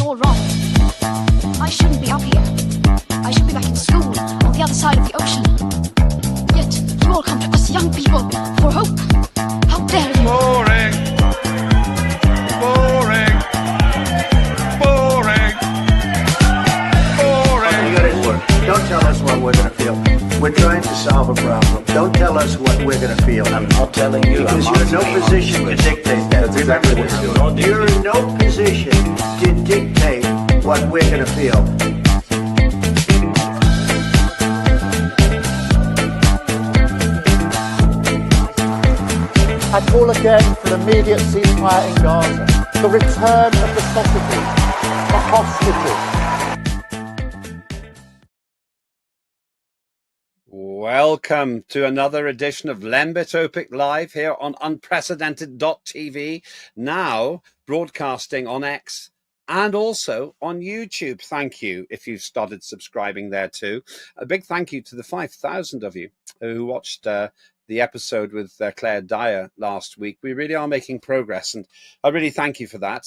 all wrong. I shouldn't be up here. I should be back in school on the other side of the ocean. Yet you all come to us young people for hope. How dare you? Boring. Boring. Boring. Boring. You gotta work. Don't tell us what we're gonna feel. We're trying to solve a problem. Don't tell us what we're gonna feel. I'm not telling you. Because you're in no position to dictate that. Remember this. You're in no position to dictate what we're gonna feel. I call again for an immediate ceasefire in Gaza, the return of the sausages, the hostages. Welcome to another edition of Lembit Öpik Live here on unprecedented.tv, now broadcasting on X and also on YouTube. Thank you if you've started subscribing there too. A big thank you to the 5,000 of you who watched the episode with Claire Dyer last week. We really are making progress, and I really thank you for that.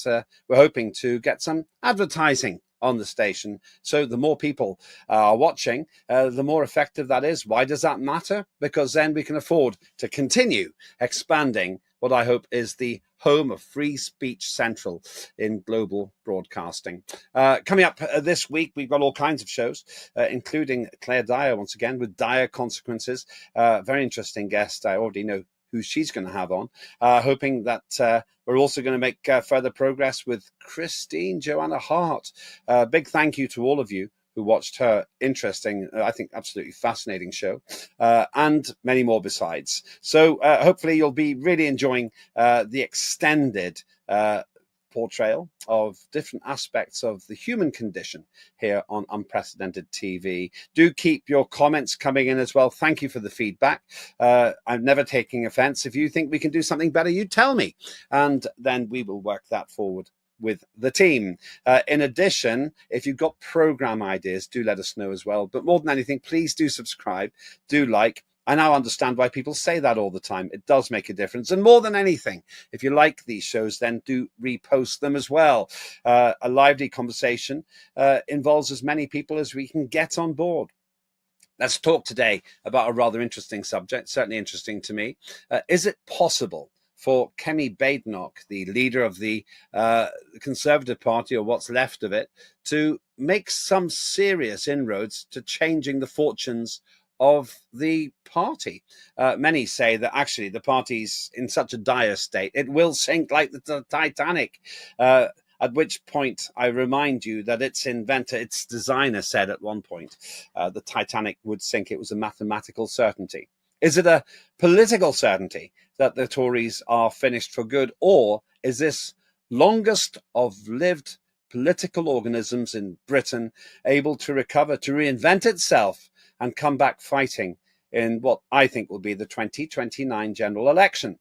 We're hoping to get some advertising on the station, so the more people are watching, the more effective that is. Why does that matter? Because then we can afford to continue expanding what I hope is the home of Free Speech Central in global broadcasting. Coming up this week, we've got all kinds of shows, including Claire Dyer once again with Dire Consequences. Very interesting guest. I already know who she's going to have on, hoping that we're also going to make further progress with Christine Joanna Hart. Big thank you to all of you who watched her interesting, I think absolutely fascinating show, and many more besides. So hopefully you'll be really enjoying the extended portrayal of different aspects of the human condition here on Unprecedented TV. Do keep your comments coming in as well. Thank you for the feedback. I'm never taking offense. If you think we can do something better, you tell me, and then we will work that forward with the team. In addition, if you've got program ideas, do let us know as well. But more than anything, please do subscribe, do like. I now understand why people say that all the time. It does make a difference. And more than anything, if you like these shows, then do repost them as well. A lively conversation involves as many people as we can get on board. Let's talk today about a rather interesting subject, certainly interesting to me. Is it possible for Kemi Badenoch, the leader of the Conservative Party, or what's left of it, to make some serious inroads to changing the fortunes of the party? Many say that actually the party's in such a dire state, it will sink like the Titanic. At which point I remind you that its inventor, its designer, said at one point the Titanic would sink. It was a mathematical certainty. Is it a political certainty that the Tories are finished for good? Or is this longest of lived political organisms in Britain able to recover, to reinvent itself and come back fighting in what I think will be the 2029 general election?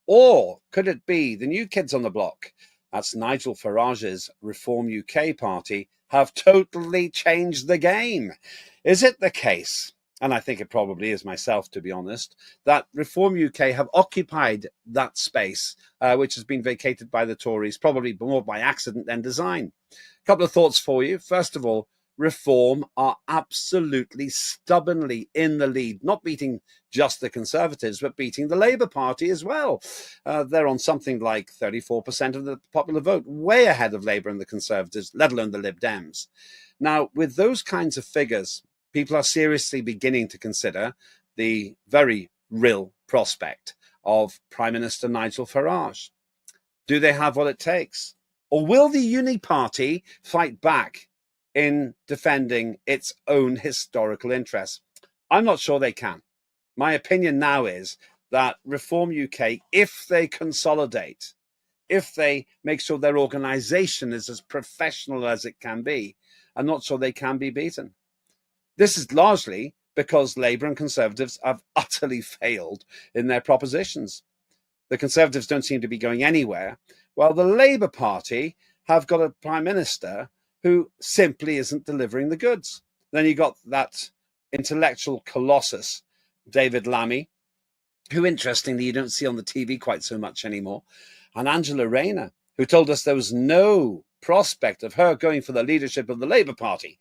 Or could it be the new kids on the block, that's Nigel Farage's Reform UK party, have totally changed the game? Is it the case, and I think it probably is myself, to be honest, that Reform UK have occupied that space, which has been vacated by the Tories, probably more by accident than design? A couple of thoughts for you. First of all, Reform are absolutely stubbornly in the lead, not beating just the Conservatives, but beating the Labour Party as well. They're on something like 34% of the popular vote, way ahead of Labour and the Conservatives, let alone the Lib Dems. Now, with those kinds of figures, people are seriously beginning to consider the very real prospect of Prime Minister Nigel Farage. Do they have what it takes? Or will the Uni Party fight back in defending its own historical interests? I'm not sure they can. My opinion now is that Reform UK, if they consolidate, if they make sure their organisation is as professional as it can be, I'm not sure they can be beaten. This is largely because Labour and Conservatives have utterly failed in their propositions. The Conservatives don't seem to be going anywhere, while the Labour Party have got a Prime Minister who simply isn't delivering the goods. Then you got that intellectual colossus, David Lammy, who interestingly you don't see on the TV quite so much anymore, and Angela Rayner, who told us there was no prospect of her going for the leadership of the Labour Party,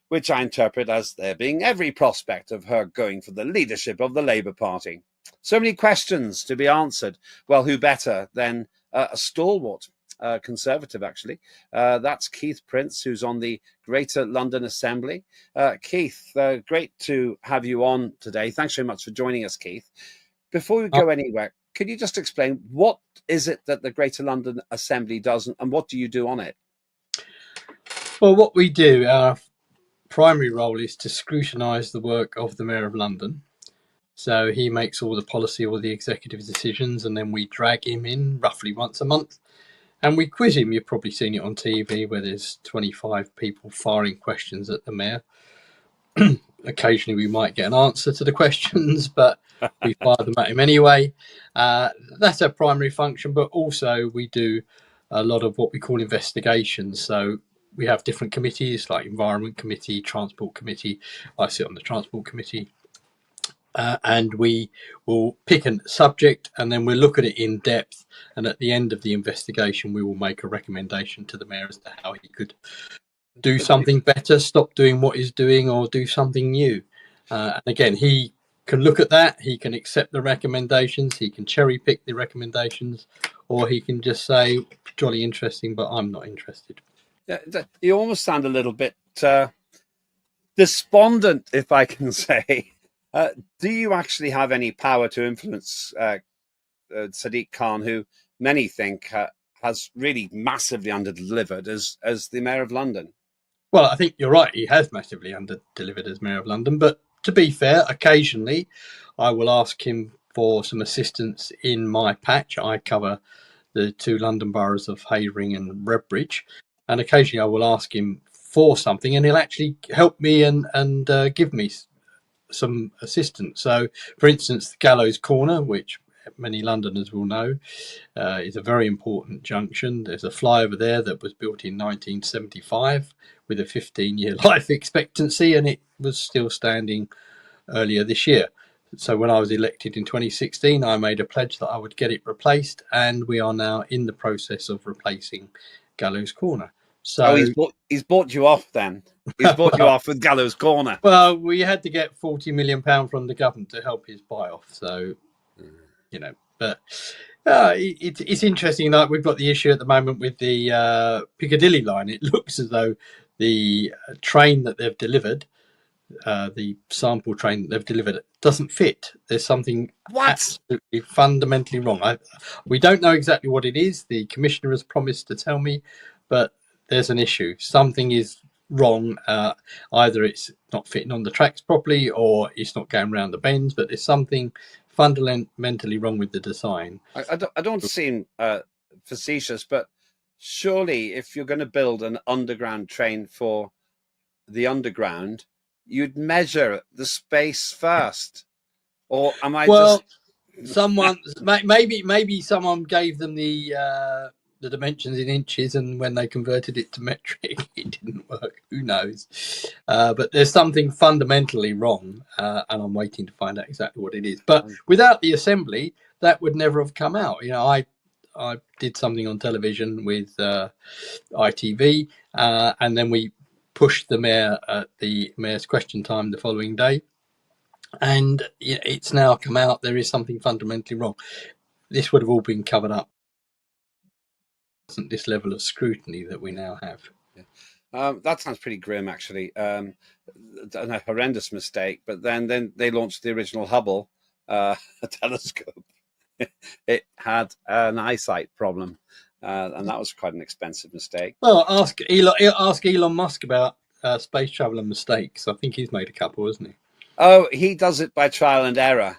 which I interpret as there being every prospect of her going for the leadership of the Labour Party. So many questions to be answered. Well, who better than a stalwart Conservative, actually. That's Keith Prince, who's on the Greater London Assembly. Keith, great to have you on today. Thanks very much for joining us, Keith. Before we go anywhere, could you just explain what is it that the Greater London Assembly does, and what do you do on it? Well, what we do, our primary role is to scrutinise the work of the Mayor of London. So he makes all the policy, all the executive decisions, and then we drag him in roughly once a month and we quiz him. You've probably seen it on TV where there's 25 people firing questions at the Mayor. Occasionally we might get an answer to the questions, but we fire them at him anyway. That's our primary function, but also we do a lot of what we call investigations. So we have different committees like Environment Committee, Transport Committee. I sit on the Transport Committee. And we will pick a subject and then we'll look at it in depth. And at the end of the investigation, we will make a recommendation to the Mayor as to how he could do something better, stop doing what he's doing, or do something new. And again, he can look at that. He can accept the recommendations. He can cherry pick the recommendations, or he can just say, jolly interesting, but I'm not interested. Yeah, you almost sound a little bit despondent, if I can say. Do you actually have any power to influence Sadiq Khan, who many think has really massively underdelivered as the Mayor of London? Well, I think you're right. He has massively underdelivered as Mayor of London. But to be fair, occasionally I will ask him for some assistance in my patch. I cover the two London boroughs of Havering and Redbridge. And occasionally I will ask him for something and he'll actually help me and give me some assistance. So, for instance, the Gallows Corner, which many Londoners will know, is a very important junction. There's a flyover there that was built in 1975 with a 15-year life expectancy, and it was still standing earlier this year. So when I was elected in 2016, I made a pledge that I would get it replaced, and we are now in the process of replacing Gallows Corner. So he's bought you off then. He's bought you off with Gallows Corner. Well, we had to get £40 million from the government to help his buy off. So, but it's interesting. Like we've got the issue at the moment with the Piccadilly line. It looks as though the train that they've delivered, the sample train that they've delivered, doesn't fit. There's something absolutely fundamentally wrong. We don't know exactly what it is. The commissioner has promised to tell me, but there's an issue. Something is wrong. Either it's not fitting on the tracks properly or it's not going around the bends, but there's something fundamentally wrong with the design. I don't seem facetious, but surely if you're going to build an underground train for the underground, you'd measure the space first. Or am I someone maybe someone gave them the dimensions in inches, and when they converted it to metric, it didn't work. Who knows? But there's something fundamentally wrong, and I'm waiting to find out exactly what it is. But without the assembly, that would never have come out. I did something on television with ITV, and then we pushed the Mayor at the Mayor's question time the following day, and it's now come out there is something fundamentally wrong. This would have all been covered up. This level of scrutiny that we now have. That sounds pretty grim, actually. A horrendous mistake. But then they launched the original Hubble telescope. It had an eyesight problem, and that was quite an expensive mistake. Well, ask Elon Musk about space travel and mistakes. I think he's made a couple, hasn't he? Oh, he does it by trial and error.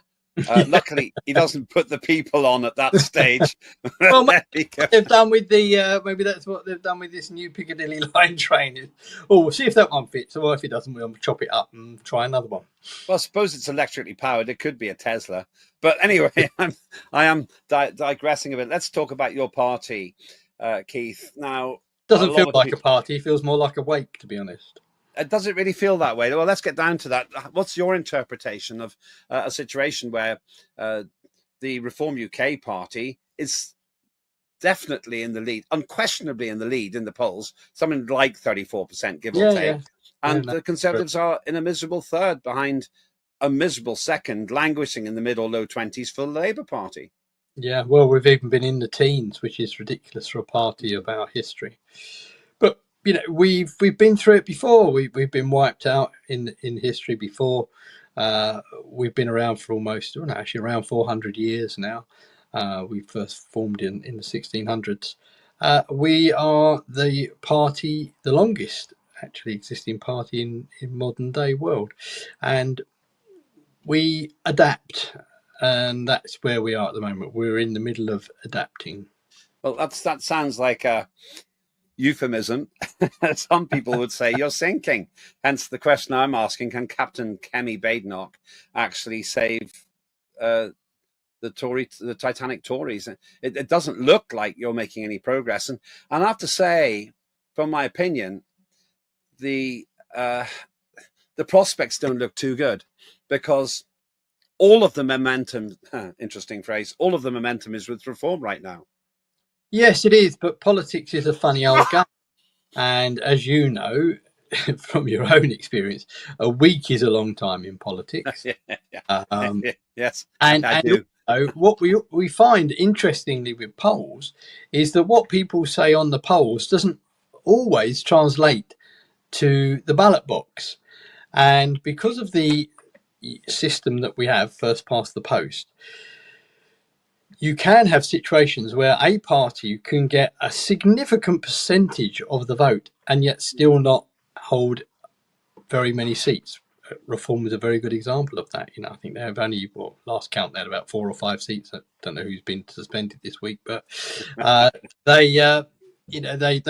Luckily, he doesn't put the people on at that stage. Well, they've done with the maybe that's what they've done with this new Piccadilly line train. We'll see if that one fits. Or if it doesn't, we'll chop it up and try another one. Well, I suppose it's electrically powered. It could be a Tesla. But anyway, I am digressing a bit. Let's talk about your party, Keith. Now, doesn't feel like a party. It feels more like a wake, to be honest. Does it really feel that way? Well, let's get down to that. What's your interpretation of a situation where the Reform UK party is definitely in the lead, unquestionably in the lead in the polls, something like 34%, give or Yeah, take. yeah. And Yeah, the Conservatives are in a miserable third behind a miserable second, languishing in the mid or low 20s for the Labour Party. Yeah, well, we've even been in the teens, which is ridiculous for a party of our history. But you know, we've been through it before. We've been wiped out in history before. We've been around for almost, well, actually around 400 years now. We first formed in the 1600s. We are the party, the longest actually existing party in modern day world, and we adapt, and that's where we are at the moment. We're in the middle of adapting. Well, that sounds like a euphemism. Some people would say you're sinking. Hence the question I'm asking: can Captain Kemi Badenoch actually save the Titanic Tories? It doesn't look like you're making any progress, and I have to say, from my opinion, the prospects don't look too good, because all of the momentum, interesting phrase, all of the momentum is with reform right now. Yes, it is, but politics is a funny old game. And as you know, from your own experience, a week is a long time in politics. Yes, and I do. Also, what we find interestingly with polls is that what people say on the polls doesn't always translate to the ballot box. And because of the system that we have, first past the post, you can have situations where a party can get a significant percentage of the vote and yet still not hold very many seats. Reform is a very good example of that. You know, I think they have only, well, last count they had about 4 or 5 seats. I don't know who's been suspended this week, but they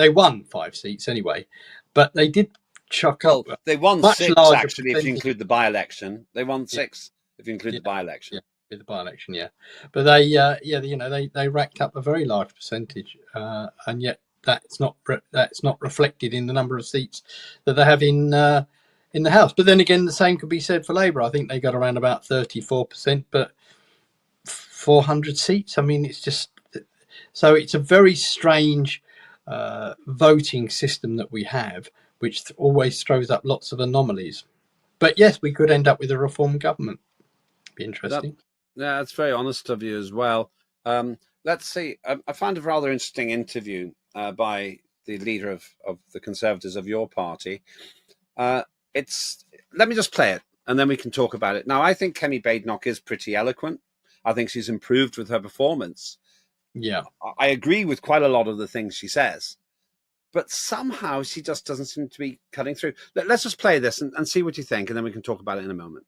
won 5 seats anyway. But they did chuck up. Well, they won much 6 larger actually, if you include the by-election. They won 6 if you include the by-election. The by-election, but they racked up a very large percentage, and yet that's not reflected in the number of seats that they have in the House. But then again, the same could be said for Labour. I think they got around about 34%, but 400 seats. I mean, it's just so it's a very strange voting system that we have, which always throws up lots of anomalies. But yes, we could end up with a reform government. Be interesting. Yeah, that's very honest of you as well. Let's see. I found a rather interesting interview by the leader of the Conservatives of your party. Let me just play it, and then we can talk about it. Now, I think Kemi Badenoch is pretty eloquent. I think she's improved with her performance. Yeah. I agree with quite a lot of the things she says, but somehow she just doesn't seem to be cutting through. Let's just play this and see what you think, and then we can talk about it in a moment.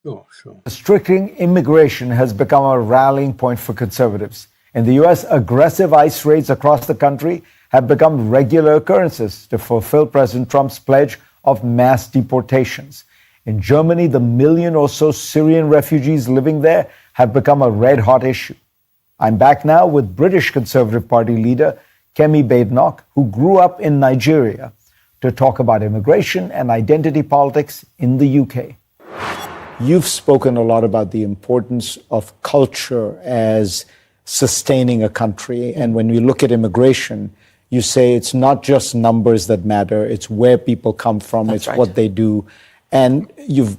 Sure. Restricting immigration has become a rallying point for conservatives. In the US, aggressive ICE raids across the country have become regular occurrences to fulfill President Trump's pledge of mass deportations. In Germany, the 1 million or so Syrian refugees living there have become a red-hot issue. I'm back now with British Conservative Party leader Kemi Badenoch, who grew up in Nigeria, to talk about immigration and identity politics in the UK. You've spoken a lot about the importance of culture as sustaining a country. And when we look at immigration, you say it's not just numbers that matter, it's where people come from, That's right. What they do. And you've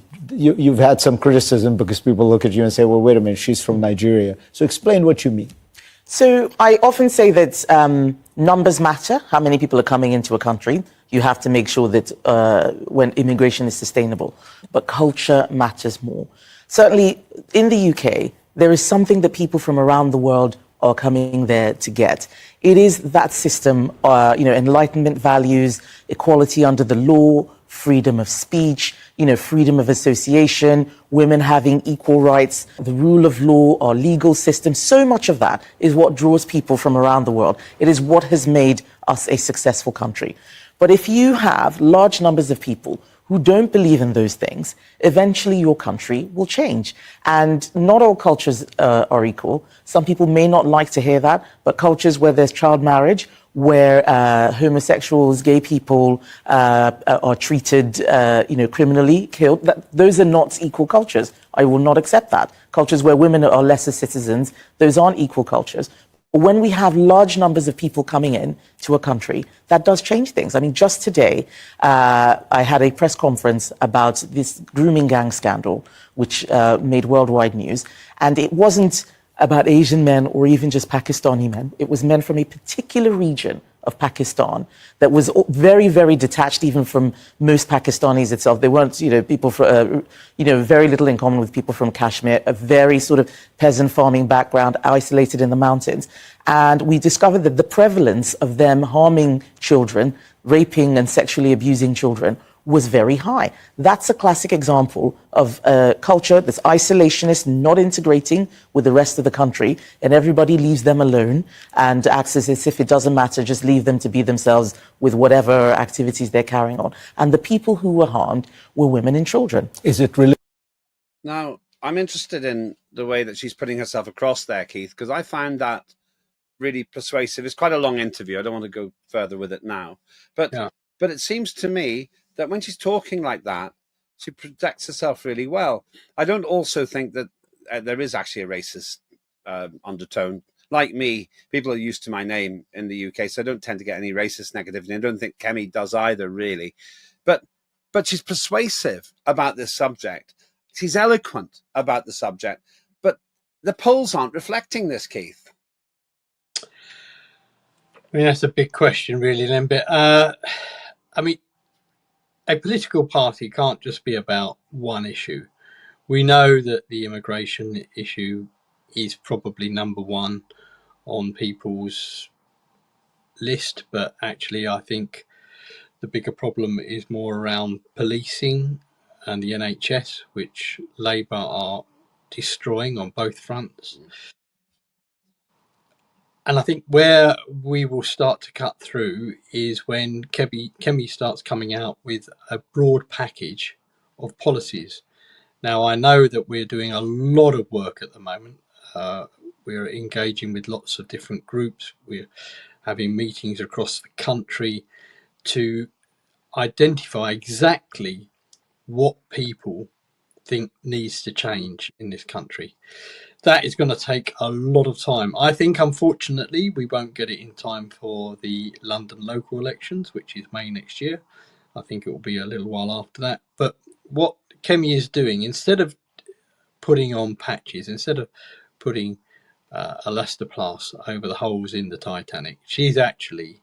had some criticism because people look at you and say, well, wait a minute, she's from Nigeria. So explain what you mean. So I often say that numbers matter, how many people are coming into a country. You have to make sure that when immigration is sustainable, but culture matters more. Certainly in the UK, there is something that people from around the world are coming there to get. It is that system, enlightenment values, equality under the law, freedom of speech, freedom of association, women having equal rights, the rule of law, our legal system. So much of that is what draws people from around the world. It is what has made us a successful country. But if you have large numbers of people who don't believe in those things, eventually your country will change. And not all cultures are equal. Some people may not like to hear that, but cultures where there's child marriage, where homosexuals, gay people are treated, criminally, killed, those are not equal cultures. I will not accept that. Cultures where women are lesser citizens, those aren't equal cultures. When we have large numbers of people coming in to a country, that does change things. I mean, just today, I had a press conference about this grooming gang scandal, which made worldwide news. And it wasn't about Asian men or even just Pakistani men. It was men from a particular region of Pakistan that was very, very detached even from most Pakistanis itself. They weren't, people from, very little in common with people from Kashmir, a very sort of peasant farming background, isolated in the mountains. And we discovered that the prevalence of them harming children, raping and sexually abusing children was very high. That's a classic example of a culture that's isolationist, not integrating with the rest of the country, and everybody leaves them alone and acts as if it doesn't matter, just leave them to be themselves with whatever activities they're carrying on. And the people who were harmed were women and children. Is it really? Now, I'm interested in the way that she's putting herself across there, Keith, because I found that really persuasive. It's quite a long interview. I don't want to go further with it now. But it seems to me that when she's talking like that, she protects herself really well. I don't also think that there is actually a racist undertone. Like me, people are used to my name in the UK, so I don't tend to get any racist negativity. I don't think Kemi does either, really. But she's persuasive about this subject. She's eloquent about the subject. But the polls aren't reflecting this, Keith. I mean, that's a big question, really, Lembit. I mean, a political party can't just be about one issue. We know that the immigration issue is probably number one on people's list, but actually I think the bigger problem is more around policing and the NHS, which Labour are destroying on both fronts. And I think where we will start to cut through is when Kemi starts coming out with a broad package of policies. Now, I know that we're doing a lot of work at the moment. We're engaging with lots of different groups. We're having meetings across the country to identify exactly what people think needs to change in this country. That is going to take a lot of time. I think, unfortunately, we won't get it in time for the London local elections, which is May next year. I think it will be a little while after that. But what Kemi is doing, instead of putting on patches, instead of putting elastoplast over the holes in the Titanic, she's actually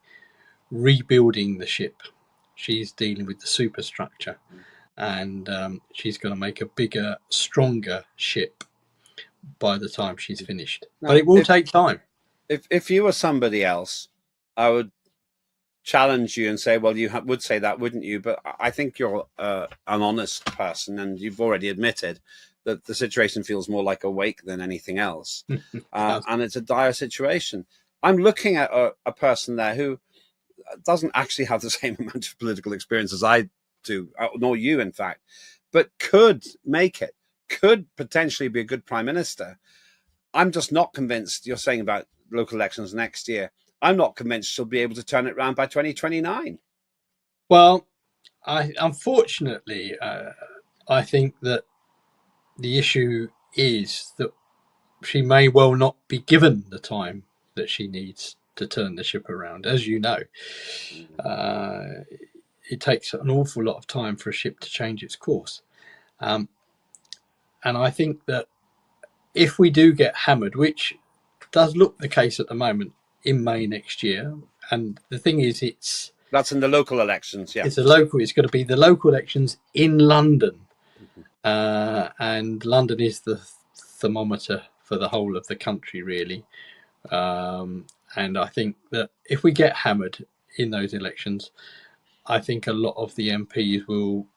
rebuilding the ship. She's dealing with the superstructure, and she's going to make a bigger, stronger ship by the time she's finished. But it will take time. If you were somebody else, I would challenge you and say, well, you would say that, wouldn't you? But I think you're an honest person, and you've already admitted that the situation feels more like a wake than anything else. And it's a dire situation. I'm looking at a person there who doesn't actually have the same amount of political experience as I do, nor you, in fact, but could make it, could potentially be a good prime minister. I'm just not convinced. You're saying about local elections next year. I'm not convinced she'll be able to turn it around by 2029. Well, unfortunately, I think that the issue is that she may well not be given the time that she needs to turn the ship around. As you know, it takes an awful lot of time for a ship to change its course. And I think that if we do get hammered, which does look the case at the moment, in May next year, and the thing is, that's in the local elections. Yeah, it's going to be the local elections in London, and London is the thermometer for the whole of the country, really. And I think that if we get hammered in those elections, I think a lot of the MPs will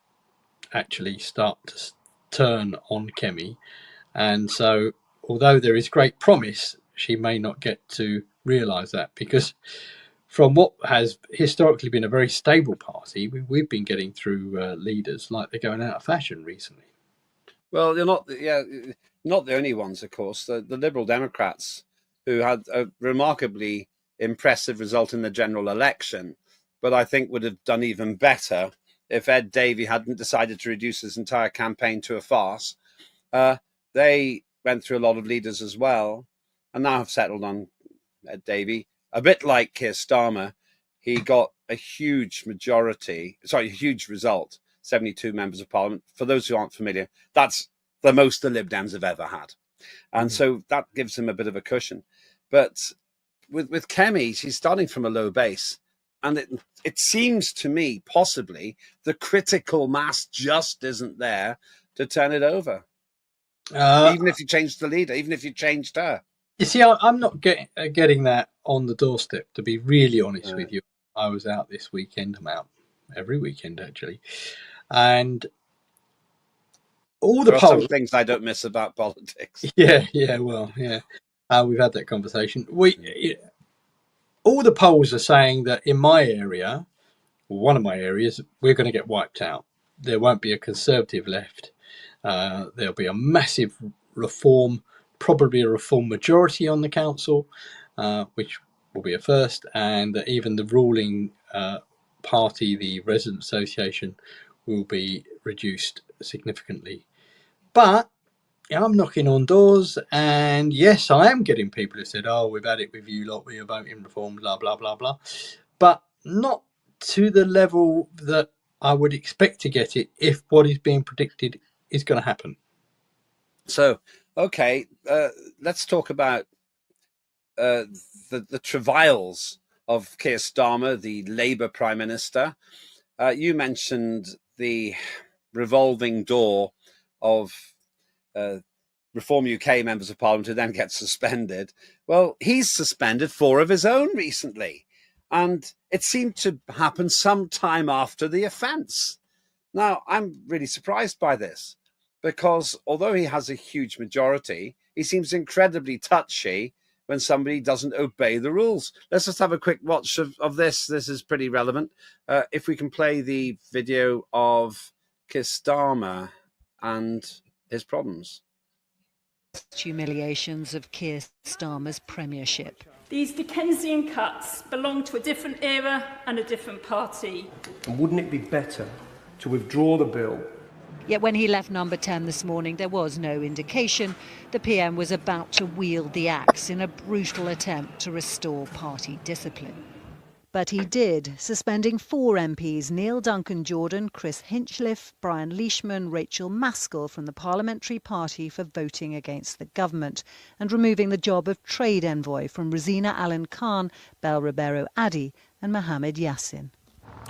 actually start to turn on Kemi. And so, although there is great promise, she may not get to realise that, because from what has historically been a very stable party, we've been getting through leaders like they're going out of fashion recently. Well, they're not the only ones, of course. The Liberal Democrats, who had a remarkably impressive result in the general election, but I think would have done even better if Ed Davey hadn't decided to reduce his entire campaign to a farce. They went through a lot of leaders as well, and now have settled on Davey, a bit like Keir Starmer, he got a huge result, 72 members of parliament. For those who aren't familiar, that's the most the Lib Dems have ever had. And so that gives him a bit of a cushion. But with Kemi, she's starting from a low base. And it seems to me, possibly, the critical mass just isn't there to turn it over. Even if you changed the leader, even if you changed her. You see, I'm not getting that on the doorstep, to be really honest with you. I was out this weekend. I'm out every weekend, actually. And all the polls... some things I don't miss about politics. Yeah. We've had that conversation. All the polls are saying that in my area, one of my areas, we're going to get wiped out. There won't be a Conservative left. There'll be a massive reform, probably a reform majority on the council, which will be a first. And even the ruling party, the Resident Association, will be reduced significantly. But I'm knocking on doors, and yes, I am getting people who said, "Oh, we've had it with you lot, we are voting reform, blah, blah, blah, blah." But not to the level that I would expect to get it if what is being predicted is going to happen. So, okay, let's talk about the travails of Keir Starmer, the Labour Prime Minister. You mentioned the revolving door of Reform UK members of Parliament who then get suspended. Well, he's suspended 4 of his own recently, and it seemed to happen sometime after the offence. Now, I'm really surprised by this, because although he has a huge majority, he seems incredibly touchy when somebody doesn't obey the rules. Let's just have a quick watch of this. This is pretty relevant. If we can play the video of Keir Starmer and his problems. Humiliations of Keir Starmer's premiership. These Dickensian cuts belong to a different era and a different party. And wouldn't it be better to withdraw the bill? Yet when he left Number 10 this morning, there was no indication the PM was about to wield the axe in a brutal attempt to restore party discipline. But he did, suspending 4 MPs, Neil Duncan-Jordan, Chris Hinchliffe, Brian Leishman, Rachel Maskell from the Parliamentary Party for voting against the government, and removing the job of trade envoy from Rosina Allen Khan, Bel Ribeiro Addy and Mohamed Yassin.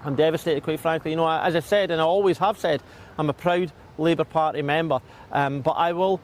I'm devastated, quite frankly. You know, as I said, and I always have said, I'm a proud Labour Party member, but I will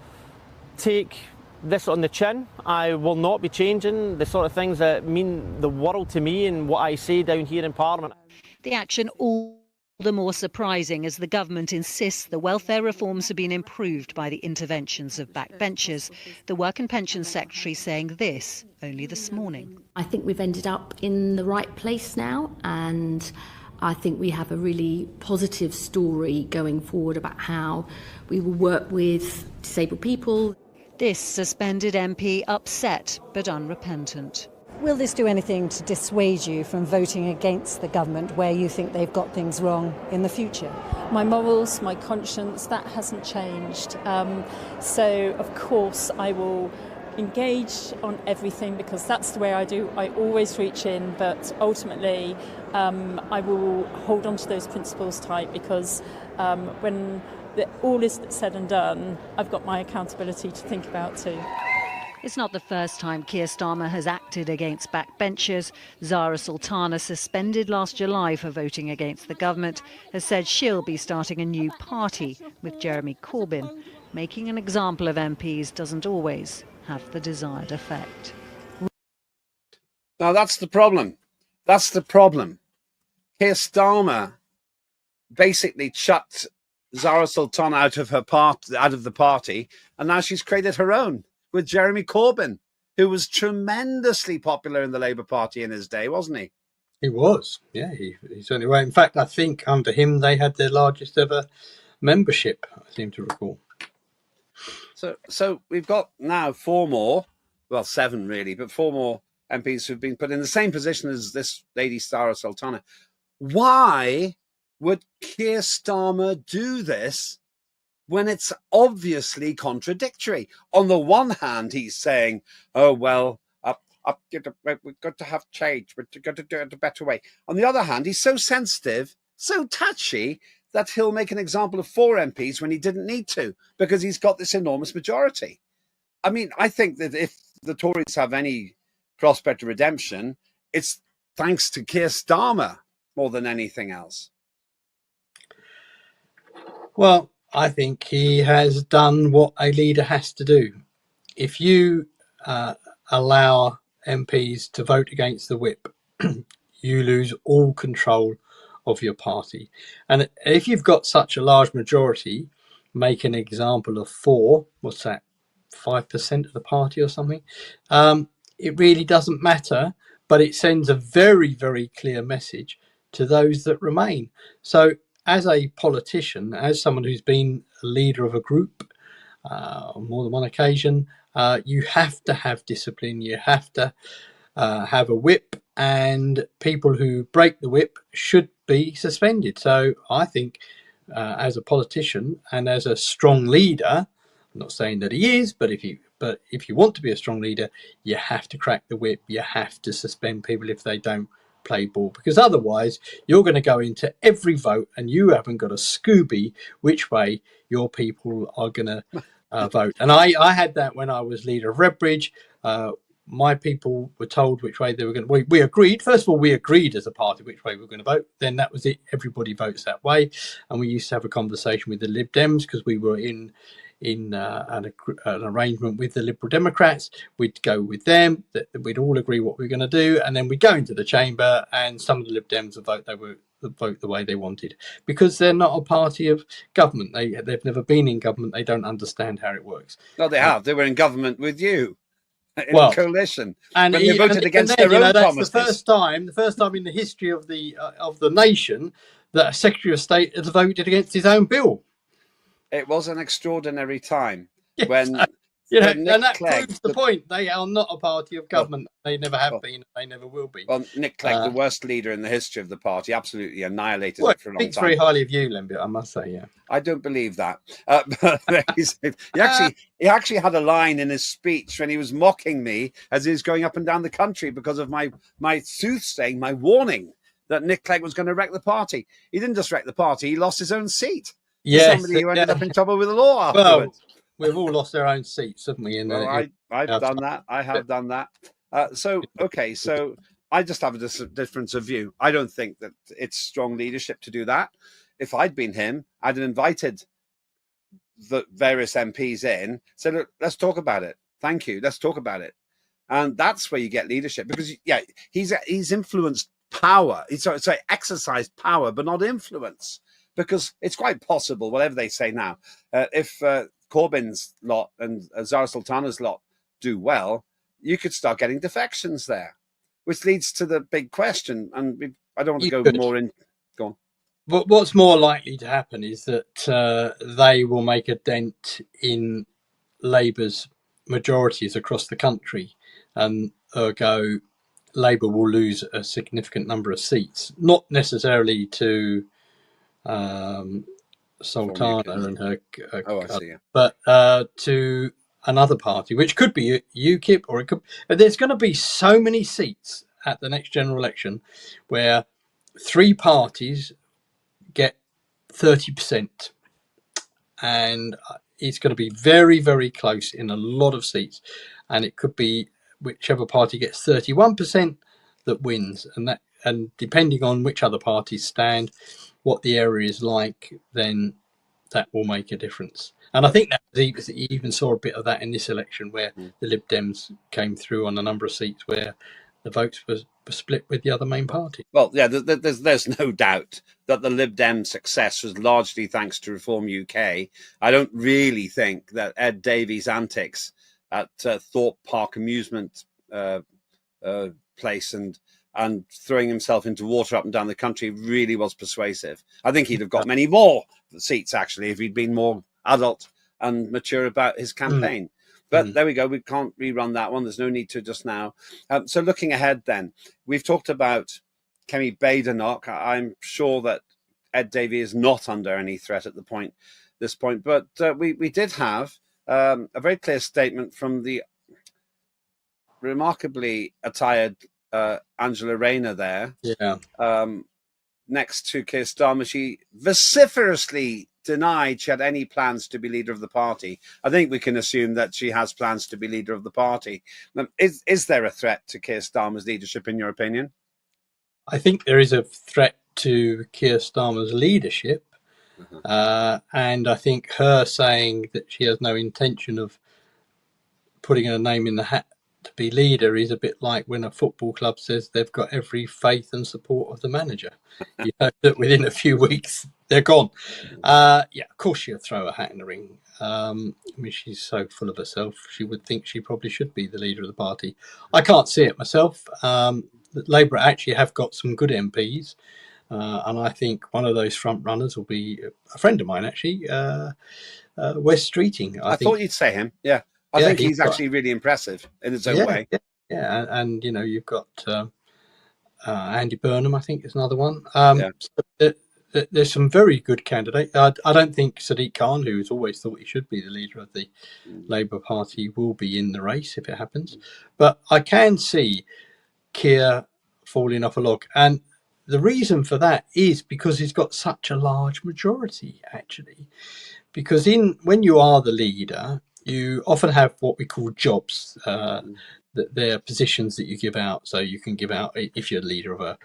take this on the chin. I will not be changing the sort of things that mean the world to me and what I say down here in Parliament. The action all the more surprising as the government insists the welfare reforms have been improved by the interventions of backbenchers. The Work and Pensions Secretary saying this only this morning. I think we've ended up in the right place now, and I think we have a really positive story going forward about how we will work with disabled people. This suspended MP upset but unrepentant. Will this do anything to dissuade you from voting against the government where you think they've got things wrong in the future? My morals, my conscience, that hasn't changed. So, of course, I will engage on everything because that's the way I do. I always reach in, but ultimately I will hold on to those principles tight because when all is said and done, I've got my accountability to think about too. It's not the first time Keir Starmer has acted against backbenchers. Zara Sultana, suspended last July for voting against the government, has said she'll be starting a new party with Jeremy Corbyn. Making an example of MPs doesn't always have the desired effect. Now that's the problem. That's the problem. Keir Starmer basically chucked Zara Sultana out of the party, and now she's created her own with Jeremy Corbyn, who was tremendously popular in the Labour Party in his day, wasn't he? He was, yeah, he certainly was. In fact, I think under him they had their largest ever membership, I seem to recall. So we've got now 4 more, well, 7 really, but 4 more MPs who've been put in the same position as this lady, Zara Sultana. Why would Keir Starmer do this when it's obviously contradictory? On the one hand, he's saying, oh, well, we've got to have change. We've got to do it a better way. On the other hand, he's so sensitive, so touchy, that he'll make an example of 4 MPs when he didn't need to, because he's got this enormous majority. I mean, I think that if the Tories have any prospect of redemption, it's thanks to Keir Starmer more than anything else. Well, I think he has done what a leader has to do. If you allow MPs to vote against the whip, you lose all control of your party. And if you've got such a large majority, make an example of 4, what's that, 5% of the party or something, it really doesn't matter, but it sends a very, very clear message to those that remain. So as a politician, as someone who's been a leader of a group on more than one occasion, you have to have discipline. You have to have a whip, and people who break the whip should be suspended. So I think as a politician and as a strong leader, I'm not saying that he is, but if you want to be a strong leader, you have to crack the whip. You have to suspend people if they don't play ball, because otherwise you're going to go into every vote and you haven't got a Scooby which way your people are going to vote. And I had that when I was leader of Redbridge. My people were told which way they were going to. We agreed. First of all, we agreed as a party which way we were going to vote. Then that was it. Everybody votes that way. And we used to have a conversation with the Lib Dems, because we were in an arrangement with the Liberal Democrats. We'd go with them. That we'd all agree what we were going to do, and then we'd go into the chamber, and some of the Lib Dems would vote the way they wanted, because they're not a party of government. They've never been in government. They don't understand how it works. No, they have. They were in government with you. In coalition, and when they voted against their own promises. The first time in the history of the nation that a Secretary of State has voted against his own bill. It was an extraordinary time when and that proves the point. They are not a party of government. They never have been. They never will be. Well, Nick Clegg, the worst leader in the history of the party, absolutely annihilated it for a long time. Speaks very highly of you, Lembit, I must say. Yeah, I don't believe that. He actually had a line in his speech when he was mocking me as he was going up and down the country because of my soothsaying, my warning that Nick Clegg was going to wreck the party. He didn't just wreck the party; he lost his own seat. Yes, somebody who ended up in trouble with the law afterwards. Well, we've all lost our own seats, haven't we? I've done that. I have done that. So I just have a difference of view. I don't think that it's strong leadership to do that. If I'd been him, I'd have invited the various MPs in, said, look, let's talk about it. Thank you. Let's talk about it. And that's where you get leadership, because he's influenced power. He's exercised power, but not influence. Because it's quite possible, whatever they say now, if Corbyn's lot and Zara Sultana's lot do well, you could start getting defections there, which leads to the big question. And I don't want to go more in. Go on. But what's more likely to happen is that they will make a dent in Labour's majorities across the country, and ergo Labour will lose a significant number of seats, not necessarily to Sultana and her, but to another party, which could be UKIP, or it could. There's going to be so many seats at the next general election where 3 parties get 30%, and it's going to be very, very close in a lot of seats, and it could be whichever party gets 31% that wins, and depending on which other parties stand, what the area is like, then that will make a difference. And I think that you even saw a bit of that in this election, where the Lib Dems came through on a number of seats where the votes were split with the other main party. Well, yeah, there's no doubt that the Lib Dem success was largely thanks to Reform UK. I don't really think that Ed Davies' antics at Thorpe Park amusement place and throwing himself into water up and down the country really was persuasive. I think he'd have got many more seats, actually, if he'd been more adult and mature about his campaign. But there we go. We can't rerun that one. There's no need to just now. So looking ahead then, we've talked about Kemi Badenoch. I'm sure that Ed Davey is not under any threat at this point. But we did have a very clear statement from the remarkably attired Angela Rayner there. Yeah. Next to Keir Starmer, she vociferously denied she had any plans to be leader of the party. I think we can assume that she has plans to be leader of the party. Is there a threat to Keir Starmer's leadership, in your opinion? I think there is a threat to Keir Starmer's leadership. And I think her saying that she has no intention of putting her name in the hat to be leader is a bit like when a football club says they've got every faith and support of the manager. You know that within a few weeks they're gone. Yeah, of course she'll throw a hat in the ring. I mean, she's so full of herself. She would think she probably should be the leader of the party. I can't see it myself. Labour actually have got some good MPs. And I think one of those front runners will be a friend of mine, actually, Wes Streeting. I thought you'd say him. Yeah. I think he's actually really impressive in his own way. Yeah. And you know, you've got Andy Burnham, I think is another one. So there's some very good candidates. I don't think Sadiq Khan, who's always thought he should be the leader of the Labour Party, will be in the race if it happens. But I can see Keir falling off a log. And the reason for that is because he's got such a large majority, actually. Because when you are the leader, you often have what we call jobs. They're positions that you give out. So you can give out, if you're the leader of a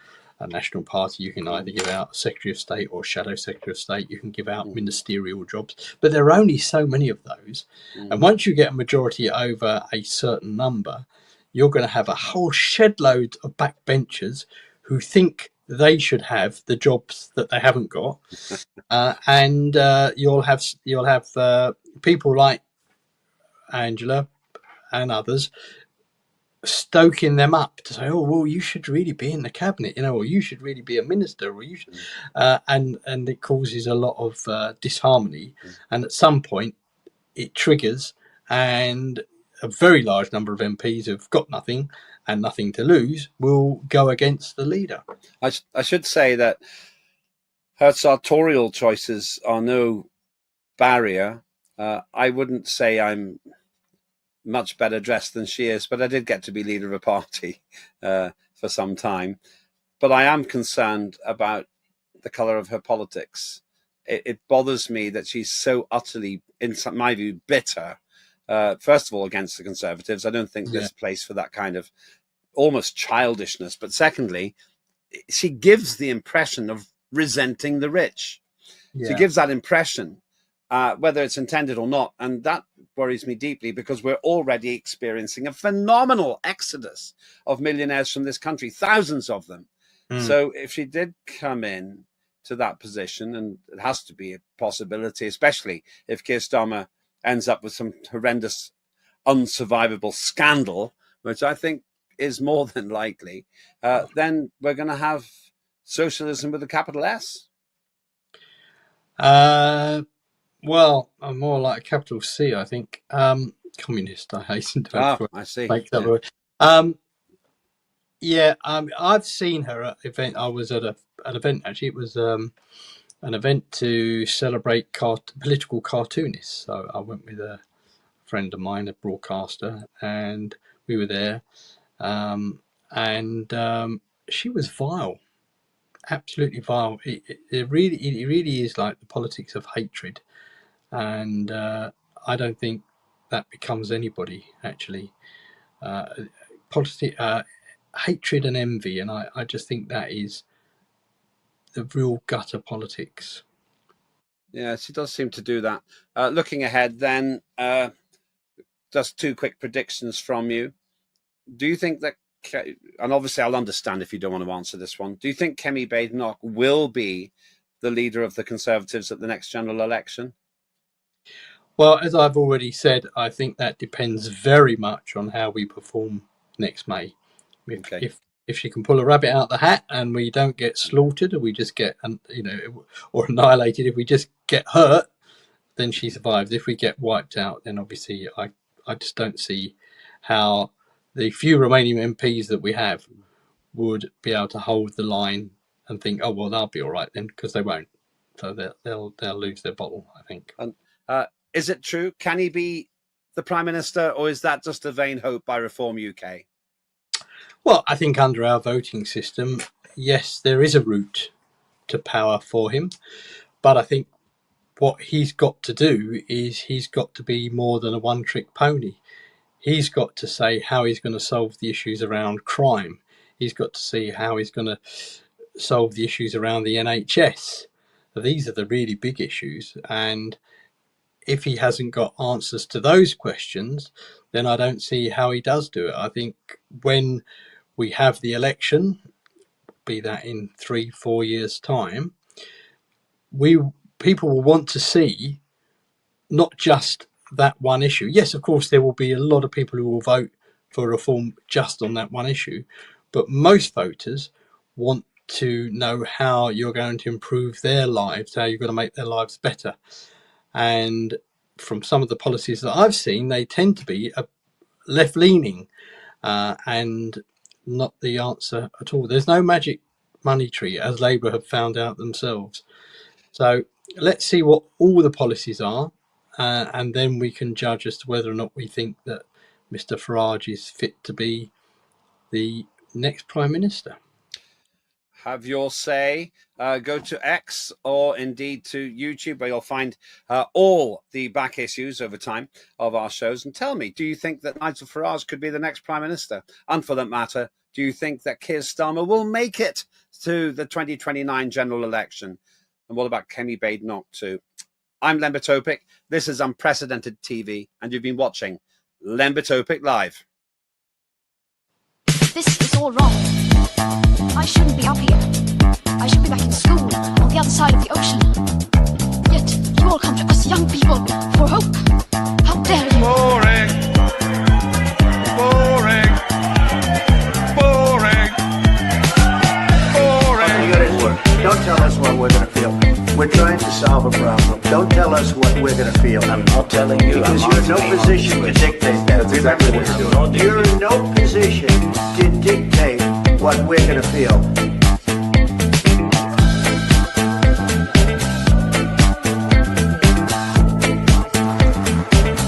national party, you can either give out Secretary of State or Shadow Secretary of State. You can give out ministerial jobs. But there are only so many of those. And once you get a majority over a certain number, you're going to have a whole shed load of backbenchers who think they should have the jobs that they haven't got, and you'll have people like Angela and others stoking them up to say, "Oh, well, you should really be in the cabinet, you know, or you should really be a minister, or you should," and it causes a lot of disharmony, and at some point it triggers, and a very large number of MPs who've got nothing and nothing to lose will go against the leader. I should say that her sartorial choices are no barrier. I wouldn't say I'm much better dressed than she is, but I did get to be leader of a party for some time. But I am concerned about the colour of her politics. It bothers me that she's so utterly, in my view, bitter. First of all, against the Conservatives. I don't think there's a place for that kind of almost childishness. But secondly, she gives the impression of resenting the rich. She gives that impression, whether it's intended or not. And that worries me deeply, because we're already experiencing a phenomenal exodus of millionaires from this country, thousands of them. So if she did come in to that position, and it has to be a possibility, especially if Keir Starmer ends up with some horrendous, unsurvivable scandal, which I think is more than likely, then we're going to have socialism with a capital S. Well, I'm more like a capital C, I think. Communist, I hasten to add. I see. Make that word. I've seen her at an event. I was at an event, actually. It was an event to celebrate political cartoonists. So I went with a friend of mine, a broadcaster, and we were there. She was vile, absolutely vile. It really is like the politics of hatred. And I don't think that becomes anybody, actually. Hatred and envy, and I just think that is the real gutter politics. Yeah, she does seem to do that. Looking ahead then, just two quick predictions from you. Do you think that, and obviously I'll understand if you don't want to answer this one, do you think Kemi Badenoch will be the leader of the Conservatives at the next general election? Well, as I've already said, I think that depends very much on how we perform next May. If she can pull a rabbit out of the hat and we don't get slaughtered, or we just get, or annihilated, if we just get hurt, then she survives. If we get wiped out, then obviously I just don't see how the few remaining MPs that we have would be able to hold the line and think, oh, well, they'll be all right then, because they won't. So they'll lose their bottle, I think. And is it true? Can he be the Prime Minister, or is that just a vain hope by Reform UK? Well, I think under our voting system, yes, there is a route to power for him. But I think what he's got to do is he's got to be more than a one-trick pony. He's got to say how he's going to solve the issues around crime. He's got to see how he's going to solve the issues around the NHS. These are the really big issues. And if he hasn't got answers to those questions, then I don't see how he does do it. I think when we have the election, be that in 3-4 years' time, people will want to see not just that one issue. Yes, of course, there will be a lot of people who will vote for reform just on that one issue, but most voters want to know how you're going to improve their lives, how you're going to make their lives better. And from some of the policies that I've seen, they tend to be left-leaning and not the answer at all. There's no magic money tree, as Labour have found out themselves. So let's see what all the policies are, and then we can judge as to whether or not we think that Mr Farage is fit to be the next Prime Minister. Have your say. Go to X or indeed to YouTube, where you'll find all the back issues over time of our shows. And tell me, do you think that Nigel Farage could be the next Prime Minister? And for that matter, do you think that Keir Starmer will make it to the 2029 general election? And what about Kemi Badenoch too? I'm Lembit Öpik. This is Unprecedented TV, and you've been watching Lembit Öpik Live. This is all wrong. I shouldn't be up here. I should be back in school on the other side of the ocean. Yet you all come to us young people for hope. How dare you? Boring. Boring. Boring. Boring. Okay, you got it work. Don't tell us what we're going to feel. We're trying to solve a problem. Don't tell us what we're going to feel. I'm not telling you. Because you're in no position to dictate that. That's exactly what you're doing. You're in no position to dictate what we're going to feel.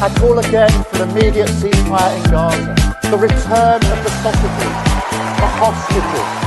I call again for an immediate ceasefire in Gaza, the return of the sausages, the hostages,